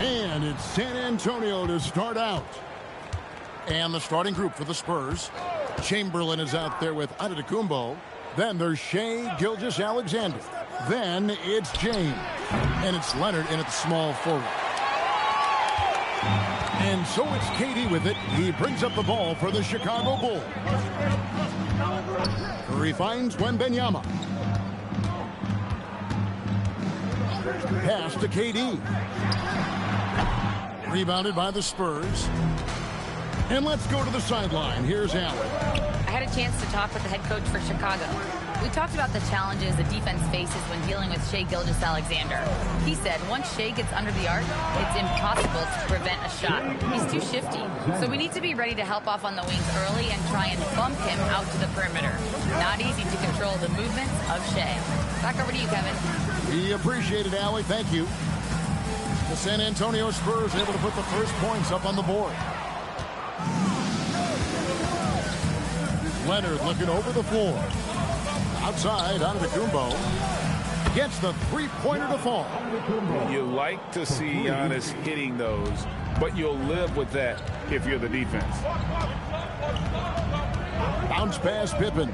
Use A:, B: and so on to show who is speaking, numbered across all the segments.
A: And it's San Antonio to start out. And the starting group for the Spurs. Chamberlain is out there with Antetokounmpo. Then there's Shai Gilgeous-Alexander. Then it's James. And it's Leonard in at the small forward. And so it's KD with it. He brings up the ball for the Chicago Bulls. Curry finds Wembanyama. Pass to KD. Rebounded by the Spurs. And let's go to the sideline. Here's Allen.
B: I had a chance to talk with the head coach for Chicago. We talked about the challenges the defense faces when dealing with Shai Gilgeous-Alexander. He said once Shai gets under the arc, it's impossible to prevent a shot. He's too shifty. So we need to be ready to help off on the wings early and try and bump him out to the perimeter. Not easy to control the movements of Shai. Back over to you, Kevin.
A: We appreciate it, Allie. Thank you. The San Antonio Spurs able to put the first points up on the board. Leonard looking over the floor. Outside, Antetokounmpo gets the three-pointer to fall.
C: You like to see Giannis hitting those, but you'll live with that if you're the defense.
A: Bounce pass, Pippen.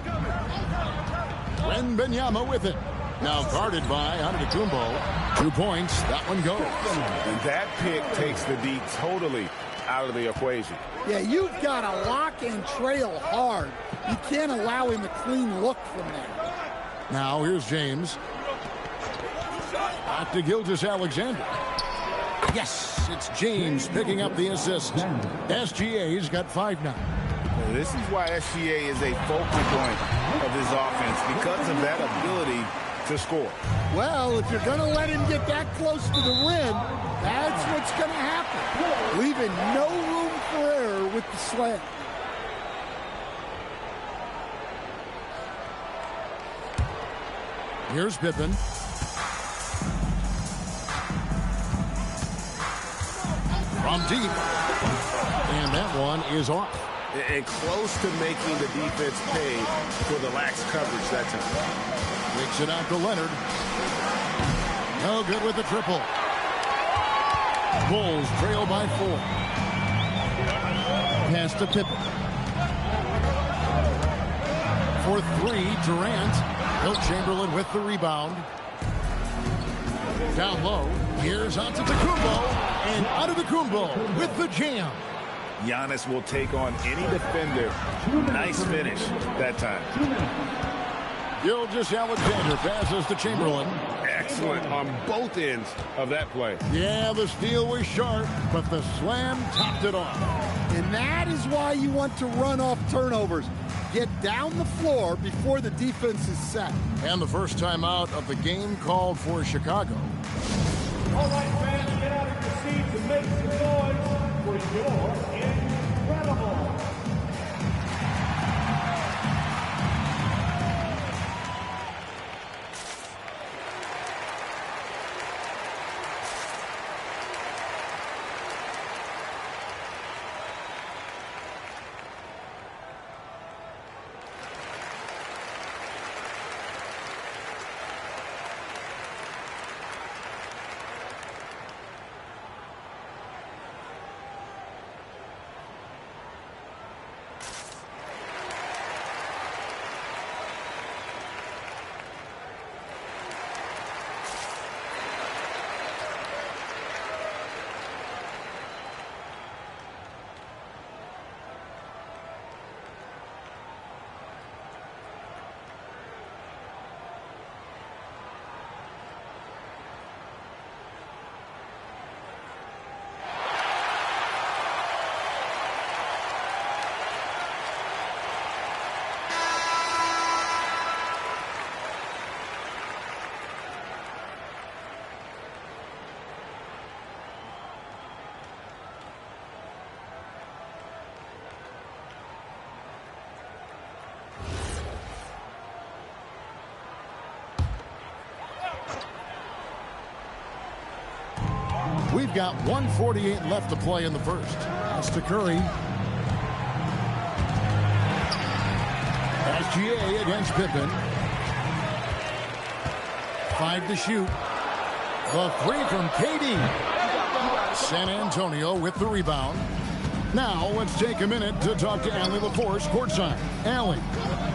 A: Wembanyama with it. Now guarded by Antetokounmpo. 2 points. That one goes.
C: And that pick takes the D totally out of the equation.
D: Yeah, you've got to lock and trail hard. You can't allow him a clean look from there.
A: Now here's James. Back to Gilgeous-Alexander. Yes, it's James picking up the assist. SGA's got 5 now.
C: This is why SGA is a focal point of this offense, because of that ability to score.
D: Well, if you're going to let him get that close to the rim, that's what's going to happen. Leaving no room for error with the slam.
A: Here's Pippen. From deep. And that one is off.
C: And close to making the defense pay for the lax coverage that time.
A: Kicks it out to Leonard. No good with the triple. Bulls trail by 4. Pass to Pippen. For 3, Durant. Wilt Chamberlain with the rebound. Down low. Here's Antetokounmpo. And Antetokounmpo with the jam.
C: Giannis will take on any defender. Nice finish that time.
A: Gilgeous-Alexander passes to Chamberlain.
C: Excellent on both ends of that play.
A: Yeah, the steal was sharp, but the slam topped it off.
D: And that is why you want to run off turnovers. Get down the floor before the defense is set.
A: And the first time out of the game called for Chicago.
E: All right, fans, get out of your seats and make some noise for your incredible.
A: We've got 1:48 left to play in the first. Pass to Curry. SGA against Pippen. 5 to shoot. The 3 from KD. San Antonio with the rebound. Now let's take a minute to talk to Allie LaForce courtside. Allie.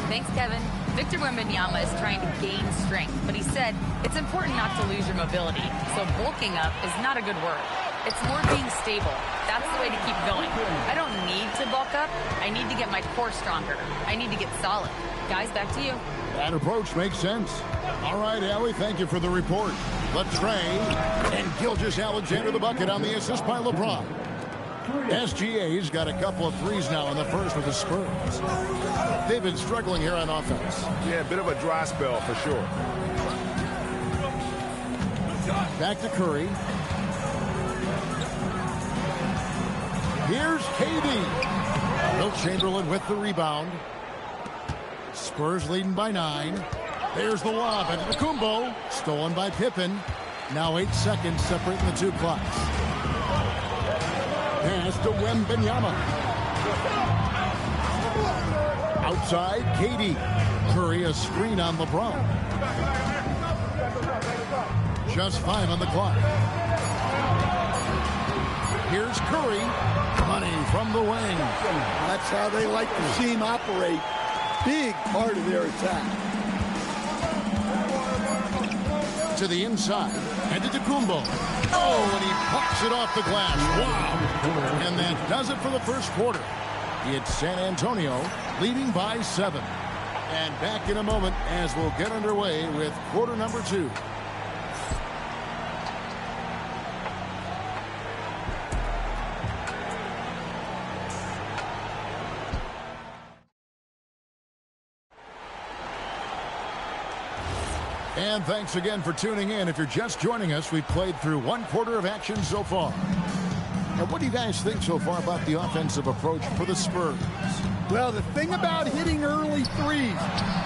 B: Thanks, Kevin. Victor Wembanyama is trying to gain strength, but he said it's important not to lose your mobility. So bulking up is not a good word. It's more being stable. That's the way to keep going. I don't need to bulk up. I need to get my core stronger. I need to get solid. Guys, back to you.
A: That approach makes sense. All right, Allie, thank you for the report. Latrey and Gilgeous-Alexander the bucket on the assist by LeBron. SGA's got a couple of threes now in the first with the Spurs. They've been struggling here on offense.
C: Yeah, a bit of a dry spell for sure.
A: Back to Curry. Here's KD. Wilt Chamberlain with the rebound. Spurs leading by 9. There's the lob into Kumbo. Stolen by Pippen. Now 8 seconds separating the two clocks. Pass to Wembanyama. Outside, KD. Curry a screen on LeBron. Just 5 on the clock. Here's Curry. Money from the wing.
D: That's how they like to see him operate. Big part of their attack.
A: To the inside. And to Kumbo. Oh, and he pops it off the glass. Wow. And that does it for the first quarter. It's San Antonio leading by 7. And back in a moment as we'll get underway with quarter number 2. And thanks again for tuning in. If you're just joining us, we've played through 1 quarter of action so far. And what do you guys think so far about the offensive approach for the Spurs?
D: Well, the thing about hitting early threes,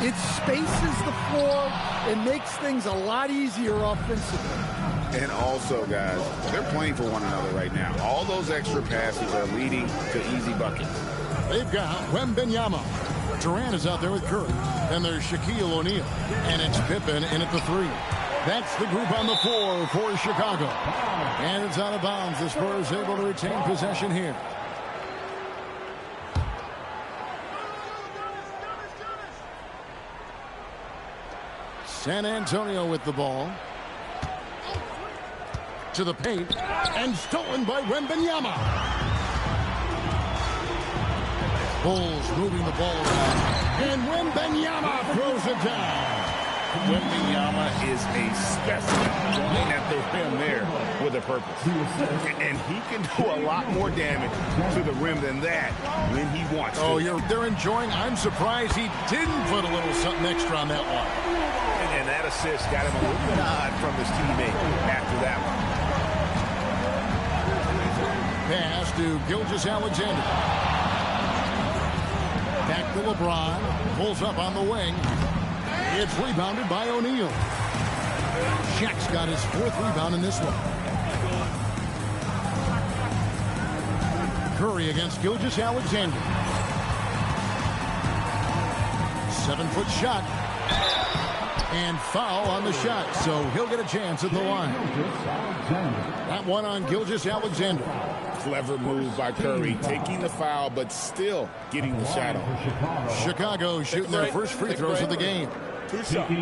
D: it spaces the floor and makes things a lot easier offensively.
C: And also, guys, they're playing for one another right now. All those extra passes are leading to easy buckets.
A: They've got Wembanyama. Durant is out there with Curry. Then there's Shaquille O'Neal. And it's Pippen in at the 3. That's the group on the floor for Chicago. And it's out of bounds. The Spurs able to retain possession here. San Antonio with the ball. To the paint. And stolen by Wembanyama. Bulls moving the ball around. And Wembanyama throws it down.
C: Wembanyama is a specimen going at the rim there with a purpose. And he can do a lot more damage to the rim than that when he wants to.
A: Oh, they're enjoying. I'm surprised he didn't put a little something extra on that one.
C: And that assist got him a little nod from his teammate after that one.
A: Pass to Gilgeous-Alexander. Back to LeBron. Pulls up on the wing. It's rebounded by O'Neal. Shaq's got his 4th rebound in this one. Curry against Gilgeous-Alexander. 7-foot shot. And foul on the shot, so he'll get a chance at the line. That one on Gilgeous-Alexander.
C: Clever move by Curry, taking the foul, but still getting the shot off.
A: Chicago shooting their first free throws of the game.
E: 2 shots.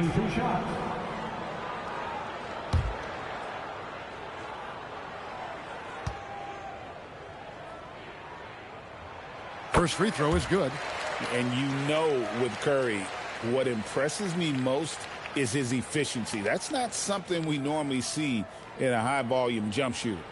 A: First free throw is good.
C: And you know with Curry, what impresses me most is his efficiency. That's not something we normally see in a high-volume jump shooter.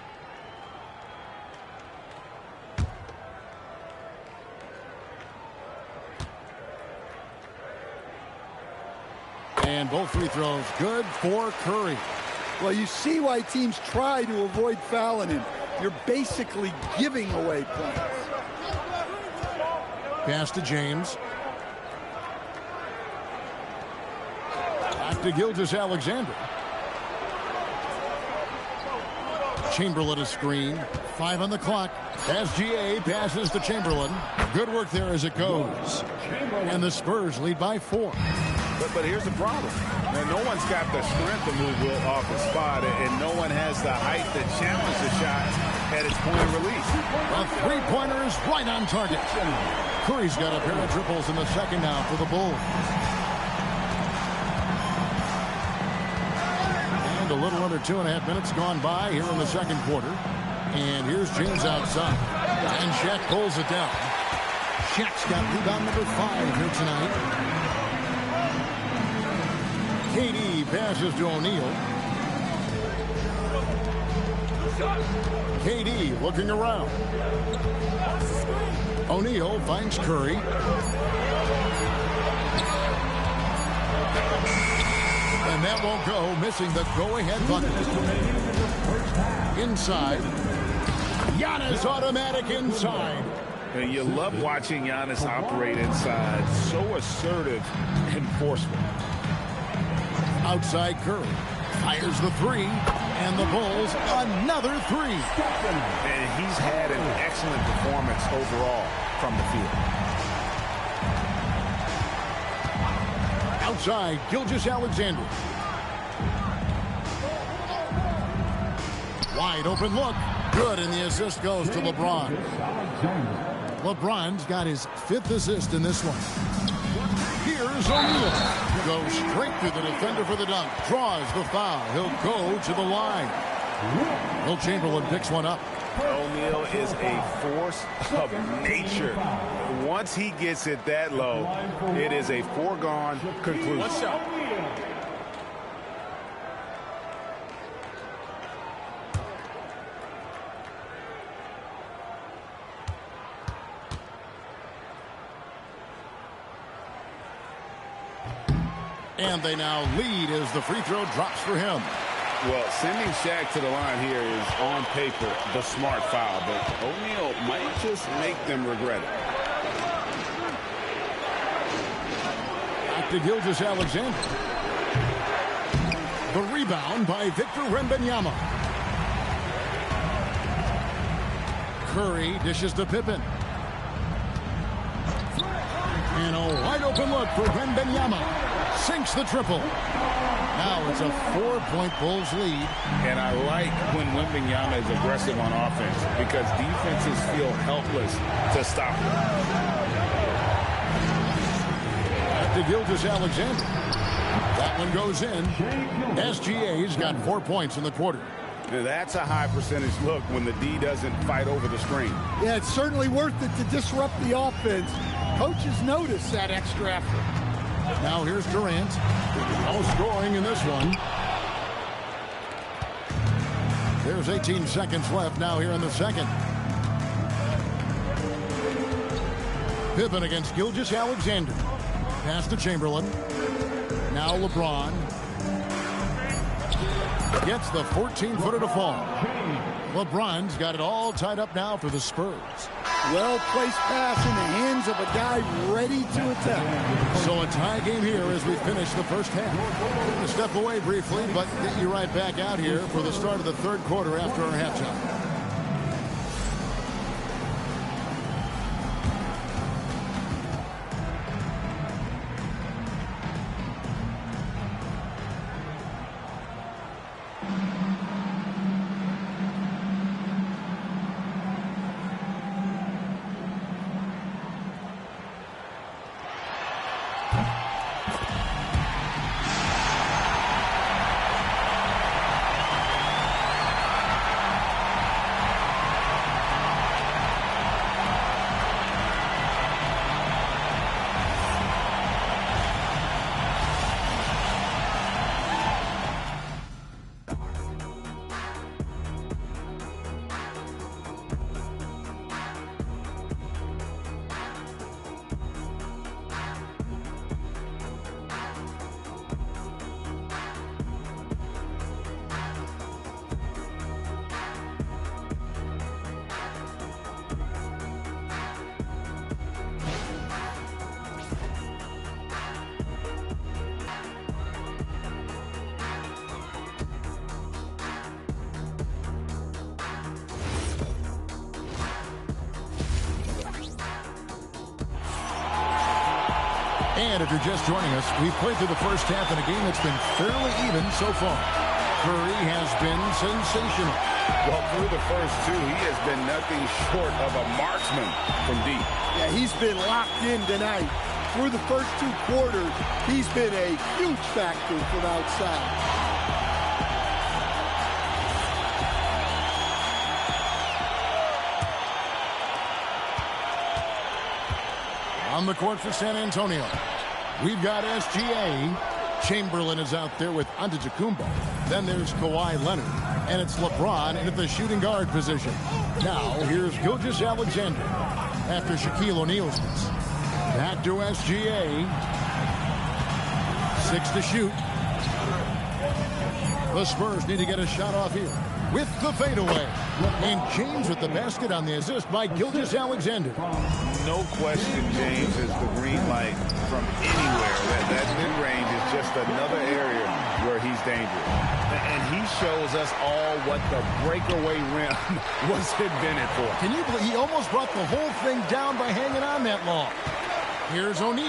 A: And both free throws good for Curry.
D: Well, you see why teams try to avoid fouling him. You're basically giving away points.
A: Pass to James. Back to Gilgeous-Alexander. Chamberlain a screen. 5 on the clock. SGA passes to Chamberlain. Good work there as it goes. And the Spurs lead by 4.
C: But here's the problem. Now, no one's got the strength to move Wilt off the spot, and no one has the height to challenge the shots at its point of release.
A: A three-pointer is right on target. Curry's got a pair of triples in the second now for the Bulls. And a little under 2.5 minutes gone by here in the second quarter. And here's James outside. And Shaq pulls it down. Shaq's got rebound number 5 here tonight. KD passes to O'Neal. KD looking around. O'Neal finds Curry. And that won't go, missing the go-ahead bucket. Inside. Giannis automatic inside.
C: And you love watching Giannis operate inside. So assertive and forceful.
A: Outside Curry. Fires the three. And the Bulls, another three.
C: And he's had an excellent performance overall from the field.
A: Outside, Gilgeous-Alexander. Wide open look. Good, and the assist goes to LeBron. LeBron's got his 5th assist in this one. Here's O'Neal. Goes straight through the defender for the dunk. Draws the foul. He'll go to the line. Wilt Chamberlain picks one up.
C: O'Neal is a force of nature. Once he gets it that low, it is a foregone conclusion.
A: What's up? And they now lead as the free throw drops for him.
C: Well, sending Shaq to the line here is, on paper, the smart foul. But O'Neal might just make them regret it.
A: Back to Gilgeous-Alexander. The rebound by Victor Wembanyama. Curry dishes to Pippen. And a wide open look for Wembanyama. Sinks the triple. Now it's a 4-point Bulls lead.
C: And I like when Wembanyama is aggressive on offense because defenses feel helpless to stop him.
A: Back to Gilgeous-Alexander. That one goes in. SGA's got 4 points in the quarter.
C: Now that's a high percentage look when the D doesn't fight over the screen.
D: Yeah, it's certainly worth it to disrupt the offense. Coaches notice that extra effort.
A: Now here's Durant. No scoring in this one. There's 18 seconds left now here in the second. Pippen against Gilgeous-Alexander. Pass to Chamberlain. Now LeBron. Gets the 14-footer to fall. LeBron's got it all tied up now for the Spurs.
D: Well-placed pass in the hands of a guy ready to attack.
A: So a tie game here as we finish the first half. We're going to step away briefly, but get you right back out here for the start of the third quarter after our halftime. And if you're just joining us, we've played through the first half in a game that's been fairly even so far. Curry has been sensational.
C: Well, through the first two, he has been nothing short of a marksman from deep.
D: Yeah, he's been locked in tonight. Through the first 2 quarters, he's been a huge factor from outside.
A: On the court for San Antonio, we've got SGA. Chamberlain is out there with Antetokounmpo. Then there's Kawhi Leonard. And it's LeBron at the shooting guard position. Now, here's Gilgeous-Alexander after Shaquille O'Neal's miss. Back to SGA. 6 to shoot. The Spurs need to get a shot off here with the fadeaway. And James with the basket on the assist by Gilgeous-Alexander.
C: No question, James is the green light from anywhere. That mid-range is just another area where he's dangerous. And he shows us all what the breakaway rim was invented for.
A: Can you believe he almost brought the whole thing down by hanging on that long? Here's O'Neal.